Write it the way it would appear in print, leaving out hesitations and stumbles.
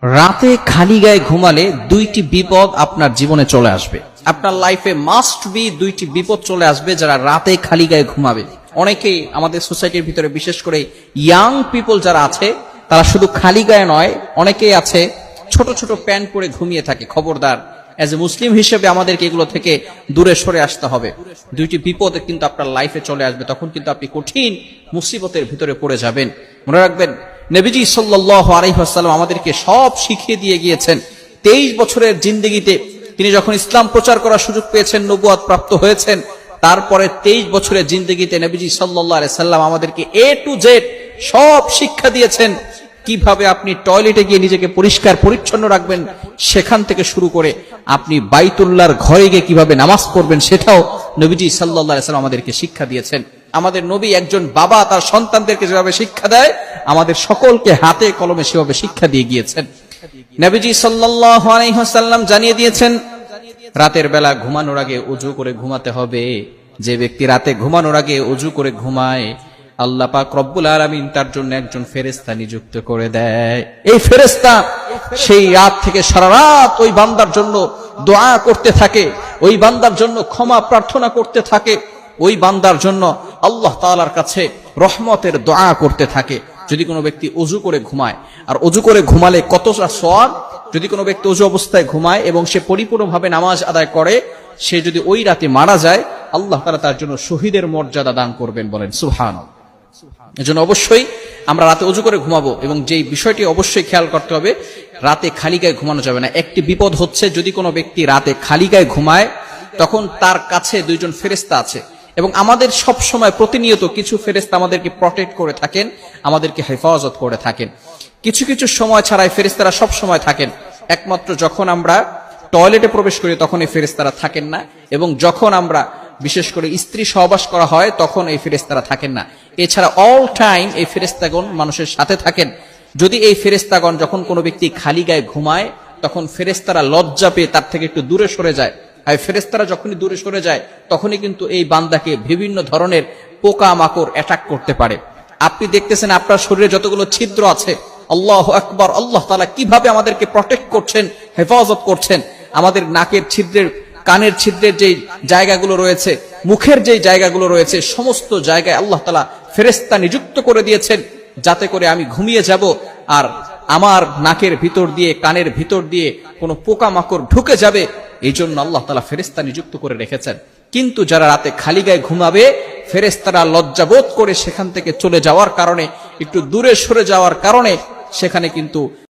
রাতে খালি গায়ে ঘুমালে দুইটি বিপদ আপনার জীবনে চলে আসবে। আপনার লাইফে মাস্ট বি দুইটি বিপদ চলে আসবে যারা রাতে খালি গায়ে ঘুমাবে। অনেকেই আমাদের সোসাইটির ভিতরে, বিশেষ করে ইয়াং পিপল যারা আছে, তারা শুধু খালি গায়ে নয়, অনেকেই আছে ছোট ছোট প্যান্ট পরে ঘুমিয়ে থাকে। খবরদার, এজ এ মুসলিম হিসেবে আমাদেরকে এগুলো থেকে দূরে সরে আসতে হবে। দুইটি বিপদ কিন্তু আপনার লাইফে চলে আসবে, তখন কিন্তু আপনি কঠিন মুসিবতের ভিতরে পড়ে যাবেন। মনে রাখবেন, নবীজি সাল্লাল্লাহু আলাইহি ওয়াসাল্লাম আমাদেরকে সব শিখিয়ে দিয়ে গিয়েছেন। 23 বছরের জিন্দেগিতে তিনি যখন ইসলাম প্রচার করার সুযোগ পেয়েছেন, নবুয়ত প্রাপ্ত হয়েছেন, তারপরে 23 বছরের জিন্দেগিতে নবীজি সাল্লাল্লাহু আলাইহি সাল্লাম আমাদেরকে A to Z সব শিক্ষা দিয়েছেন। কিভাবে আপনি টয়লেটে গিয়ে নিজেকে পরিষ্কার পরিচ্ছন্ন রাখবেন, সেখান থেকে শুরু করে আপনি বাইতুল্লাহর ঘরে গিয়ে কিভাবে নামাজ পড়বেন, সেটাও নবীজি সাল্লাল্লাহু আলাইহি সাল্লাম আমাদেরকে শিক্ষা দিয়েছেন। আমাদের নবী একজন বাবা তার সন্তানদেরকে যেভাবে শিক্ষা দেয়, আমাদের সকলকে হাতে কলমে সেভাবে শিক্ষা দিয়ে গিয়েছেন। নবীজি সাল্লাল্লাহু আলাইহি ওয়াসাল্লাম জানিয়ে দিয়েছেন, রাতের বেলা ঘুমানোর আগে ওযু করে ঘুমাতে হবে। যে ব্যক্তি রাতে ঘুমানোর আগে ওযু করে ঘুমায়, আল্লাহ পাক রব্বুল আলামিন তার জন্য একজন ফেরেশতা নিযুক্ত করে দেয়। এই ফেরেশতা সেই রাত থেকে সারা রাত ওই বান্দার জন্য দোয়া করতে থাকে, ওই বান্দার জন্য ক্ষমা প্রার্থনা করতে থাকে, ওই বান্দার জন্য আল্লাহ তাআলার কাছে রহমতের দোয়া করতে থাকে। যদি কোনো ব্যক্তি ওযু করে ঘুমায়, আর ওযু করে ঘুমালে কতটা সওয়াব! যদি কোনো ব্যক্তি ওযু অবস্থায় ঘুমায় এবং সে পরিপূর্ণভাবে নামাজ আদায় করে, সে যদি ওই রাতে মারা যায়, আল্লাহ তাআলা তার জন্য শহীদের মর্যাদা দান করবেন। বলেন সুবহানাল্লাহ। এজন্য অবশ্যই আমরা রাতে ওযু করে ঘুমাবো, এবং যেই বিষয়টি অবশ্যই খেয়াল করতে হবে, রাতে খালি গায়ে ঘুমানো যাবে না। একটি বিপদ হচ্ছে, যদি কোনো ব্যক্তি রাতে খালি গায়ে ঘুমায়, তখন তার কাছে দুইজন ফেরেশতা আছে, এবং আমাদের সব সময় প্রতিনিয়ত কিছু ফেরেশতা আমাদেরকে প্রটেক্ট করে থাকেন, আমাদেরকে হেফাজত করে থাকেন। কিছু কিছু সময় ছাড়াই ফেরেশতারা সব সময় থাকেন। একমাত্র যখন আমরা টয়লেটে প্রবেশ করি তখন এই ফেরেশতারা থাকেন না, এবং যখন আমরা বিশেষ করে স্ত্রী সহবাস করা হয় তখন এই ফেরেশতারা থাকেন না। এছাড়া অল টাইম এই ফেরেশতাগণ মানুষের সাথে থাকেন। যদি এই ফেরেশতাগণ যখন কোনো ব্যক্তি খালি গায়ে ঘুমায়, তখন ফেরেশতারা লজ্জা পেয়ে তার থেকে একটু দূরে সরে যায়। আর ফেরেশতারা যখনই দূরে সরে যায়, তখনই কিন্তু এই বান্দাকে বিভিন্ন ধরনের পোকা মাকড় অ্যাটাক করতে পারে। আপনি দেখতেছেন আপনার শরীরে যতগুলো ছিদ্র আছে, আল্লাহু আকবার, আল্লাহ তাআলা কিভাবে আমাদেরকে প্রটেক্ট করছেন, হেফাজত করছেন। আমাদের নাকের ছিদ্রের, কানের ছিদ্রের যে জায়গাগুলো রয়েছে, মুখের যে জায়গাগুলো রয়েছে, সমস্ত জায়গায় আল্লাহ তাআলা ফেরেশতা নিযুক্ত করে দিয়েছেন, যাতে করে আমি ঘুমিয়ে যাব আর আমার নাকের ভিতর দিয়ে, কানের ভিতর দিয়ে কোনো পোকা মাকড় ঢুকে যাবে, এই জন্য আল্লাহ তাআলা ফেরেশতা নিযুক্ত করে রেখেছেন। কিন্তু যারা রাতে খালি গায়ে ঘুমাবে, ফেরেশতারা লজ্জাবোধ করে সেখান থেকে চলে যাওয়ার কারণে, একটু দূরে সরে যাওয়ার কারণে, সেখানে কিন্তু